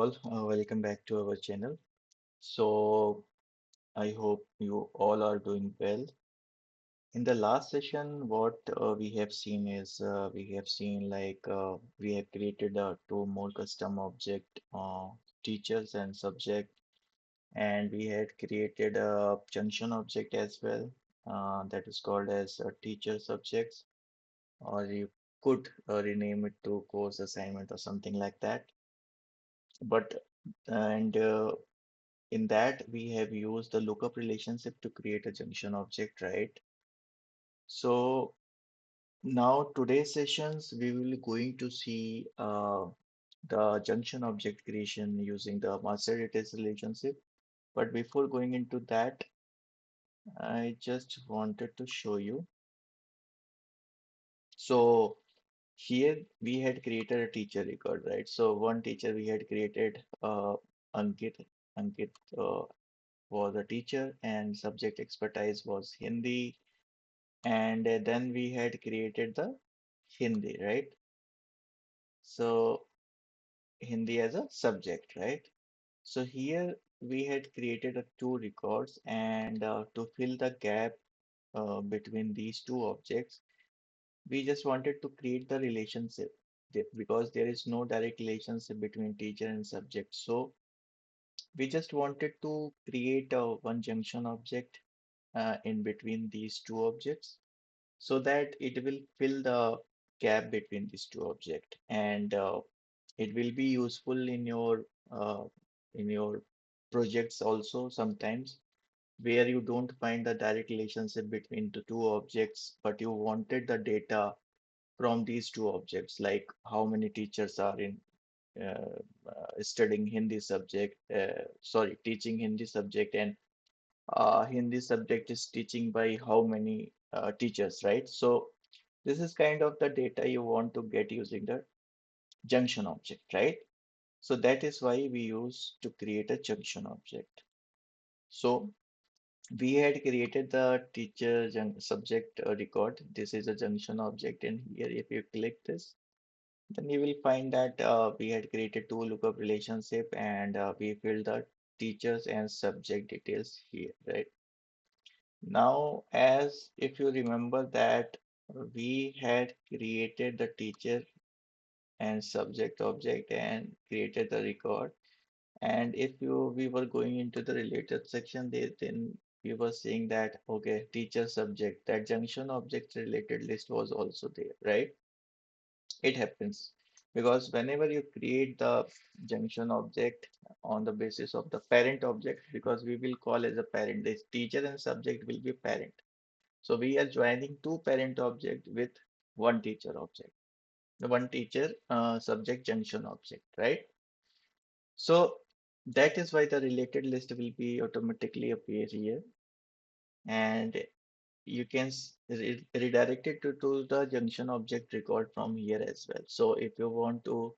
all, welcome back to our channel. So, I hope you all are doing well. In the last session, what we have seen is we have created two more custom object, teachers and subject, and we had created a junction object as well, that is called as teacher subjects, or you could rename it to course assignment or something like that. But and In that, we have used the lookup relationship to create a junction object, right? So now today's sessions, we will going to see the junction object creation using the master details relationship. But before going into that, I just wanted to show you. So here we had created a teacher record, right? So one teacher we had created, Ankit. Ankit was a teacher and subject expertise was Hindi. And then we had created the Hindi, right? So Hindi as a subject, right? So here we had created two records, and to fill the gap between these two objects, we just wanted to create the relationship because there is no direct relationship between teacher and subject. So we just wanted to create a one junction object in between these two objects so that it will fill the gap between these two objects, and it will be useful uh, in your projects also sometimes where you don't find the direct relationship between the two objects, but you wanted the data from these two objects, like how many teachers are in studying Hindi subject, teaching Hindi subject, and Hindi subject is teaching by how many teachers, right? So this is kind of the data you want to get using the junction object, right? So that is why we use to create a junction object. So we had created the teacher subject record. This is a junction object, and here if you click this, then you will find that we had created two lookup relationship, and we filled the teachers and subject details here, right? Now, as if you remember that we had created the teacher and subject object and created the record. And if we were going into the related section, then we were saying that, okay, teacher subject, that junction object related list was also there, right? It happens because whenever you create the junction object on the basis of the parent object, because we will call as a parent, this teacher and subject will be parent. So we are joining two parent object with one teacher object, the one teacher subject junction object, right? So that is why the related list will be automatically appear here, and you can redirect it to the junction object record from here as well. So if you want to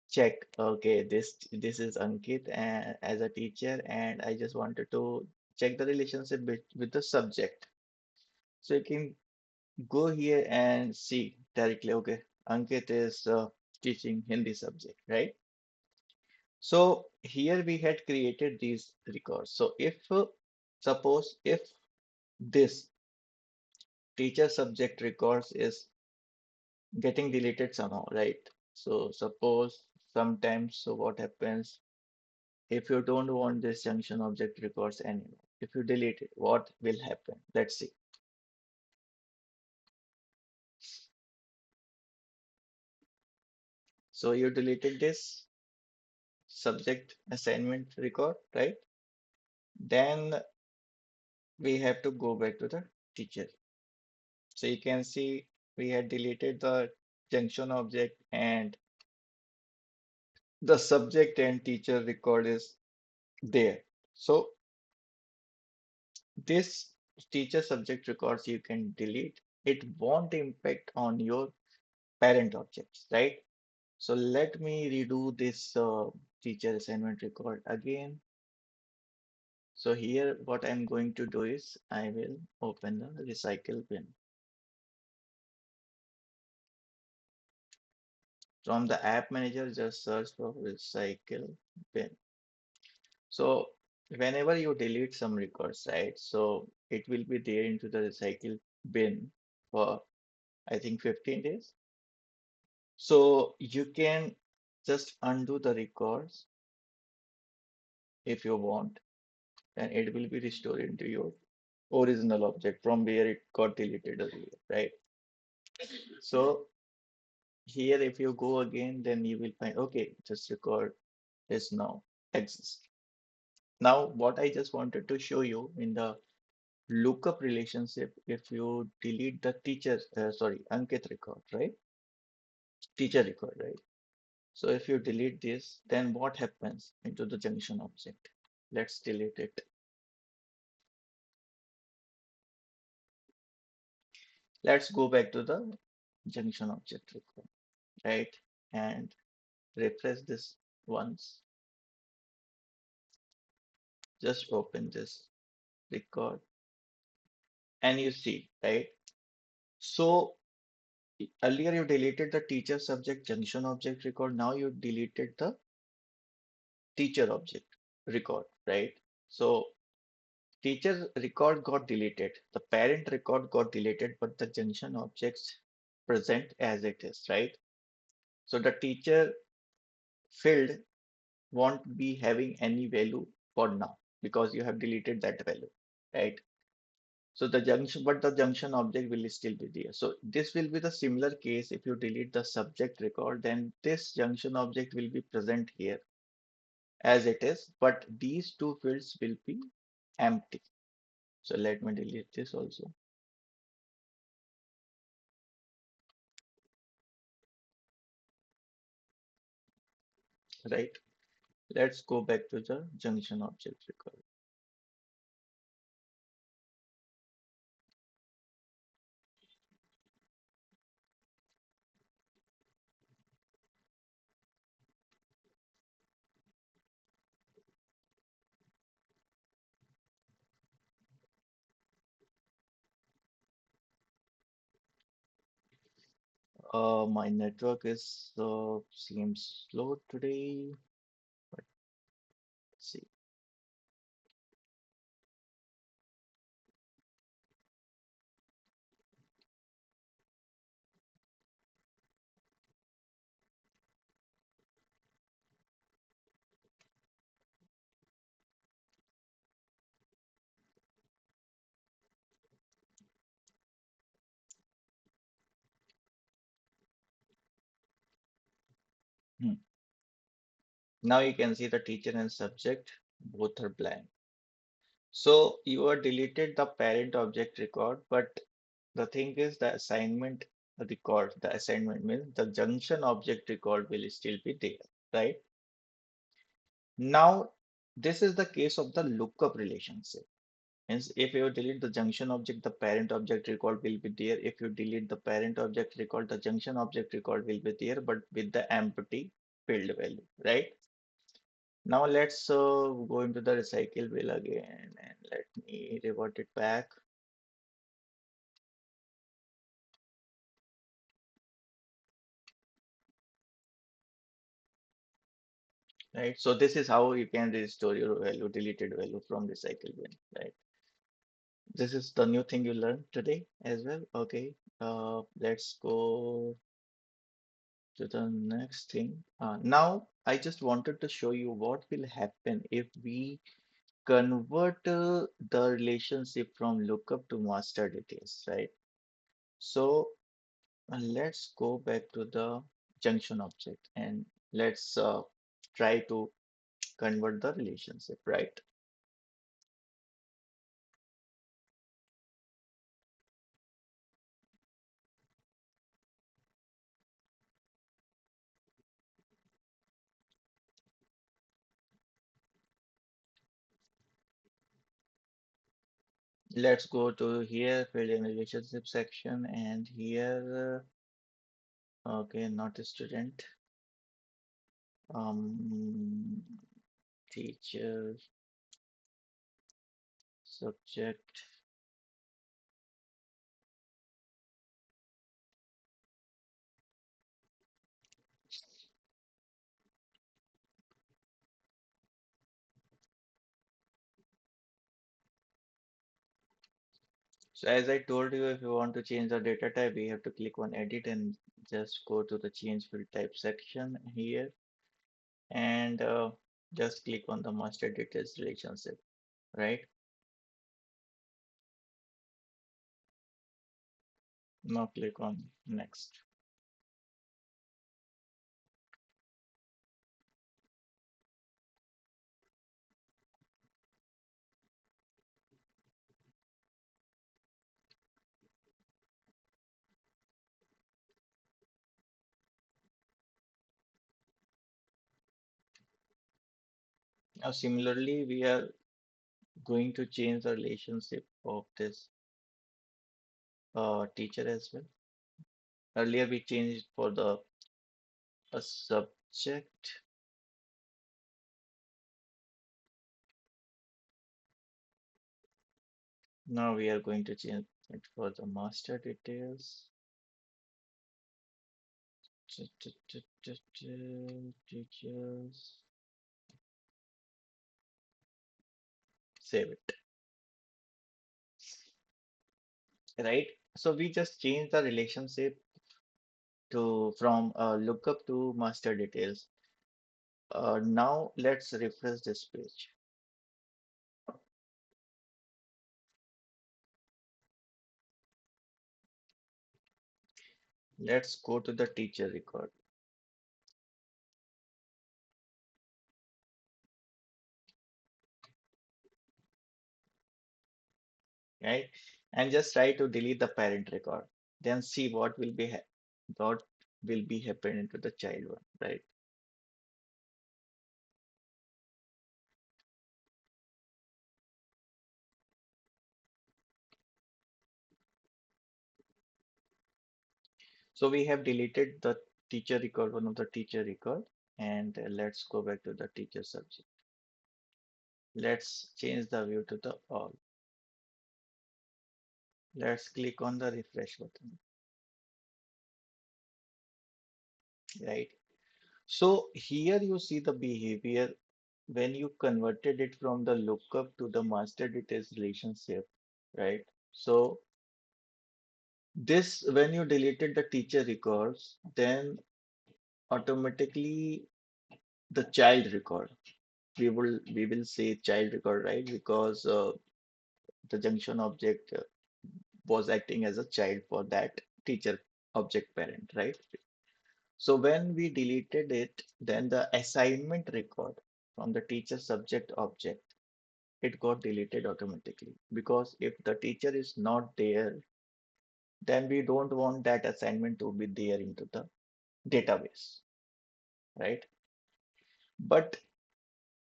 check, okay, this is Ankit as a teacher, and I just wanted to check the relationship with the subject. So you can go here and see directly, okay, Ankit is teaching Hindi subject, right? So here we had created these records. So if suppose if this teacher subject records is getting deleted somehow, right? So suppose sometimes, so what happens if you don't want this junction object records anymore? If you delete it, what will happen? Let's see. So you deleted this subject assignment record, right? Then we have to go back to the teacher. So you can see we had deleted the junction object, and the subject and teacher record is there. So this teacher subject records you can delete. It won't impact on your parent objects, right? So let me redo this teacher assignment record again. So here what I'm going to do is I will open the recycle bin. From the app manager, just search for recycle bin. So whenever you delete some records, right? So it will be there into the recycle bin for I think 15 days. So you can just undo the records if you want, and it will be restored into your original object from where it got deleted earlier, right? So here, if you go again, then you will find, okay, just record is now exists. Now, what I just wanted to show you in the lookup relationship, if you delete the teacher, sorry, Ankit record, right? Teacher record, right? So if you delete this, then what happens into the junction object? Let's delete it. Let's go back to the junction object record, right? And refresh this once. Just open this record and you see, right? So earlier you deleted the teacher subject junction object record. Now you deleted the teacher object record, right? So teacher record got deleted. The parent record got deleted, but the junction objects present as it is, right? So the teacher field won't be having any value for now because you have deleted that value, right? So the junction, but the junction object will still be there. So this will be the similar case. If you delete the subject record, then this junction object will be present here as it is, but these two fields will be empty. So let me delete this also, right? Let's go back to the junction object record. My network is seems slow today, but let's see. Hmm. Now you can see the teacher and subject both are blank. So you are deleted the parent object record, but the thing is the assignment record, the assignment means the junction object record will still be there, right? Now, this is the case of the lookup relationship. Means if you delete the junction object, the parent object record will be there. If you delete the parent object record, the junction object record will be there, but with the empty field value, right? Now let's go into the recycle wheel again and let me revert it back. Right, so this is how you can restore your value, deleted value from recycle bin, right? This is the new thing you learned today as well. Okay, let's go to the next thing. Now, I just wanted to show you what will happen if we convert the relationship from lookup to master details, right? So let's go back to the junction object and let's try to convert the relationship, right? Let's go to here, field in relationship section, and here, okay, not a student, um, teacher, subject, So as I told you, if you want to change the data type, we have to click on edit and just go to the change field type section here and just click on the master details relationship, right? Now click on next. Now similarly, we are going to change the relationship of this teacher as well. Earlier we changed for the a subject. Now we are going to change it for the master details. Teachers. Save it. Right? So we just change the relationship to from lookup to master details. Now let's refresh this page. Let's go to the teacher record, right? And just try to delete the parent record. Then see what will be happening to the child one, right? So we have deleted the teacher record, one of the teacher record, and let's go back to the teacher subject. Let's change the view to the all. Let's click on the refresh button, right? So here you see the behavior when you converted it from the lookup to the master details relationship, right? So this, when you deleted the teacher records, then automatically the child record, we will say child record, right? Because the junction object was acting as a child for that teacher object parent, right? So when we deleted it, then the assignment record from the teacher subject object, it got deleted automatically. Because if the teacher is not there, then we don't want that assignment to be there into the database, right? But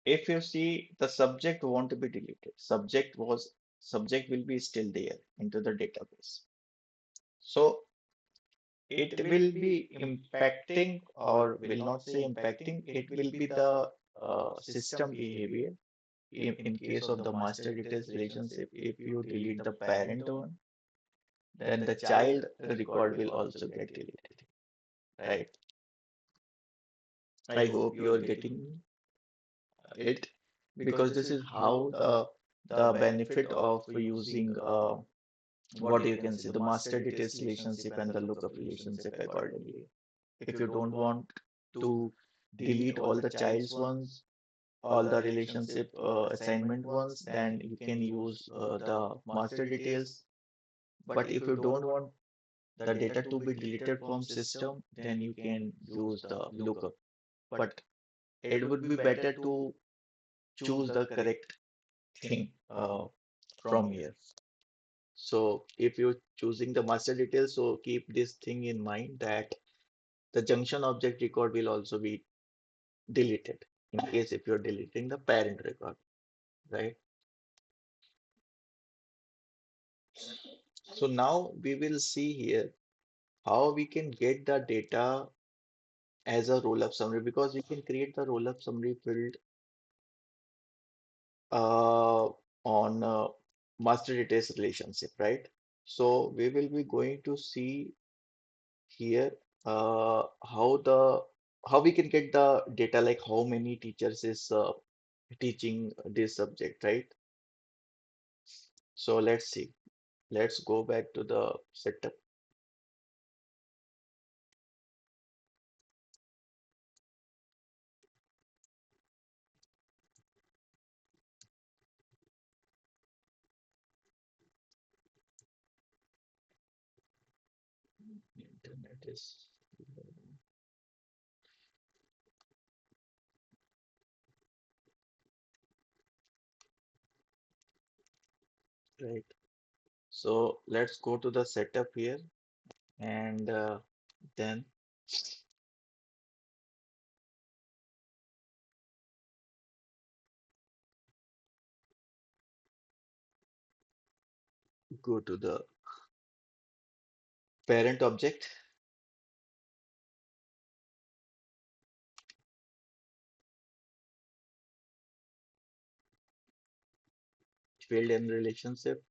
if you see the subject want to be deleted, subject will be still there into the database. So it will be impacting, or will not say impacting, it will be the system behavior in case of the master details relationship. If you delete the parent one, then the child record will also get deleted, right? I hope you are getting it, because this is how the benefit of using what you can say the master details relationship and the lookup relationship accordingly. If you don't want to delete all the child's ones, all the relationship assignment ones, then you can use the master details. But if you don't want the data to be deleted from system, then you can use the lookup. But it would be better to choose the correct thing from here. So if you're choosing the master details, so keep this thing in mind that the junction object record will also be deleted in case if you're deleting the parent record, right? So now we will see here how we can get the data as a roll-up summary, because we can create the roll-up summary field uh, on master details relationship, right? So we will be going to see here how we can get the data, like how many teachers is teaching this subject, right? So let's see. let's go back to the setup. Internet is right. So let's go to the setup here and then go to the parent object, field and relationship.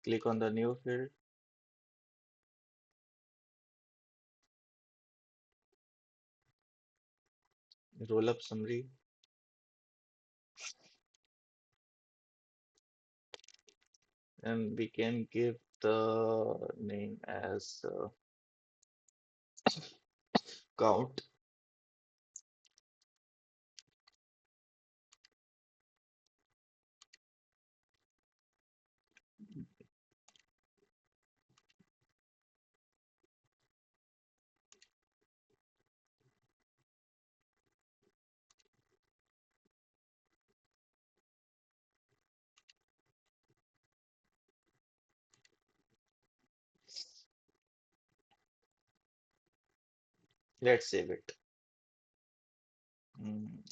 Click on the new field, roll up summary, and we can give the name as count. Let's save it.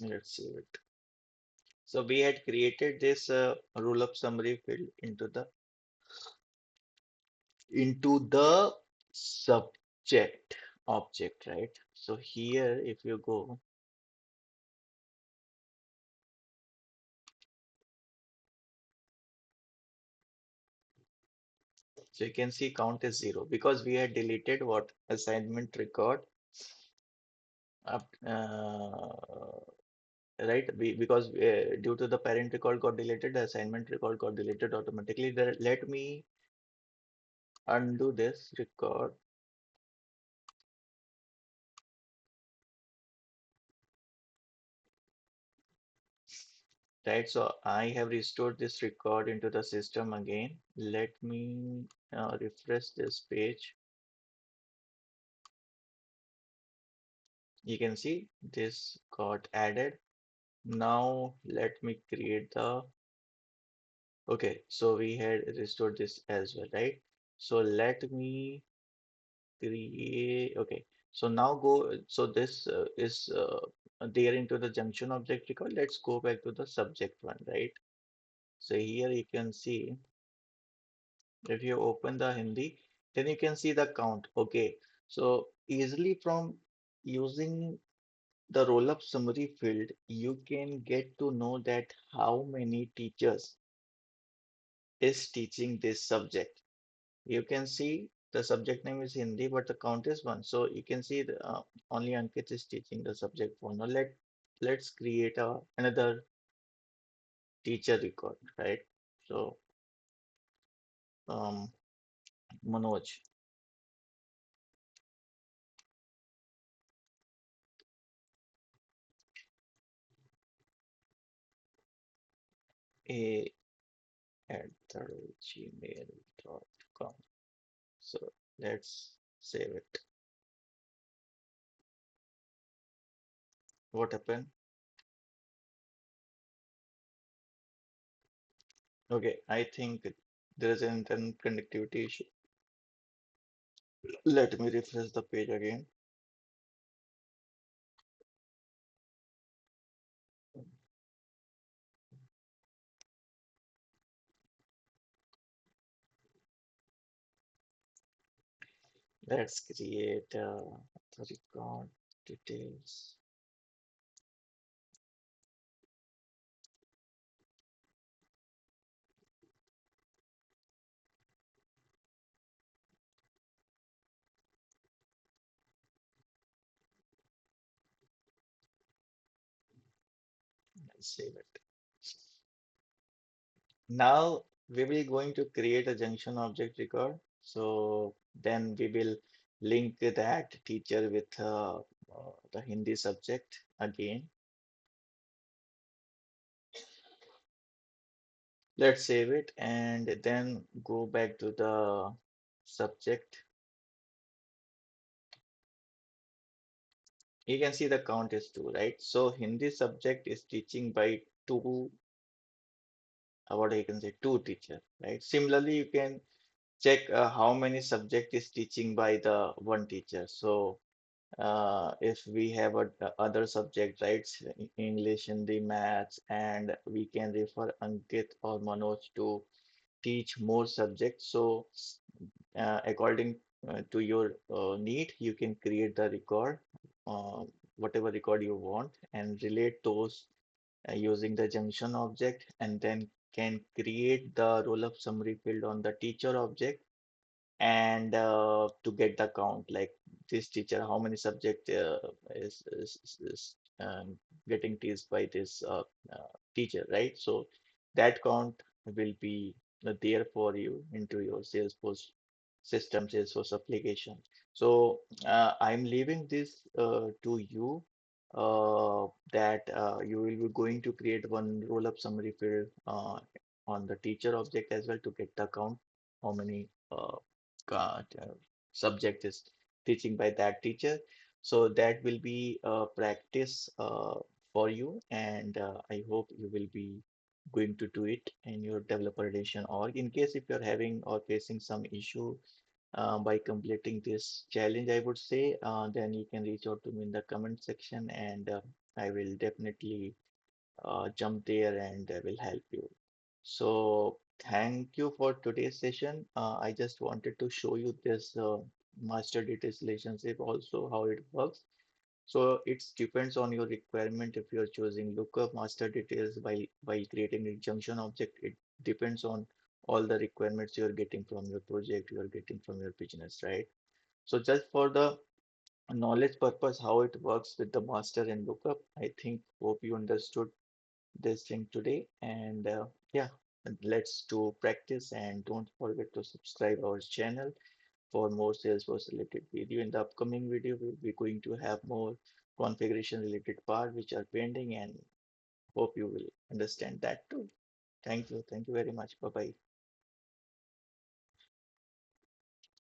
Let's save it. So we had created this roll up summary field into the subject object, right? So here, if you go, so you can see count is 0 because we had deleted what assignment record up, right? Because due to the parent record got deleted, the assignment record got deleted automatically. Let me undo this record, right? So I have restored this record into the system again. Let me refresh this page. You can see this got added. Now let me create the, okay, so we had restored this as well, right? So let me create, okay. So now go, so this is there into the junction object record. Let's go back to the subject one, right? So here you can see, if you open the Hindi, then you can see the count. Okay. So easily from using the roll-up summary field, you can get to know that how many teachers is teaching this subject. You can see the subject name is Hindi, but the count is one. So you can see the, only Ankit is teaching the subject one. Now let's create another teacher record, right? So um, Manoj, a at the gmail.com. So let's save it. What happened? Okay, I think there is an internet connectivity issue. Let me refresh the page again. Let's create the record details. Let's save it. Now we will going to create a junction object record. So then we will link that teacher with the Hindi subject again. Let's save it and then go back to the subject. You can see the count is two, right? So Hindi subject is teaching by two, what I can say, two teacher, right? Similarly, you can check how many subject is teaching by the one teacher. So if we have a other subject, right, English, Hindi, maths, and we can refer Ankit or Manoj to teach more subjects. So according to your need, you can create the record, uh, whatever record you want, and relate those using the junction object, and then can create the roll-up summary field on the teacher object and to get the count, like this teacher, how many subject is getting teased by this teacher, right? So that count will be there for you into your Salesforce system, Salesforce application. So I'm leaving this to you, that you will be going to create one roll-up summary field on the teacher object as well to get the count, how many subject is teaching by that teacher. So that will be practice for you, and I hope you will be going to do it in your developer relation org. In case if you're having or facing some issue by completing this challenge, I would say, then you can reach out to me in the comment section, and I will definitely jump there and will help you. So thank you for today's session. I just wanted to show you this master details relationship also how it works. So it depends on your requirement. If you're choosing lookup master details while creating a junction object, it depends on all the requirements you're getting from your project, you're getting from your business, right? So just for the knowledge purpose, how it works with the master and lookup, I think hope you understood this thing today. And yeah, and let's do practice, and don't forget to subscribe our channel for more Salesforce related video. In the upcoming video, we'll be going to have more configuration related part which are pending, and hope you will understand that too. Thank you. Thank you very much. Bye bye.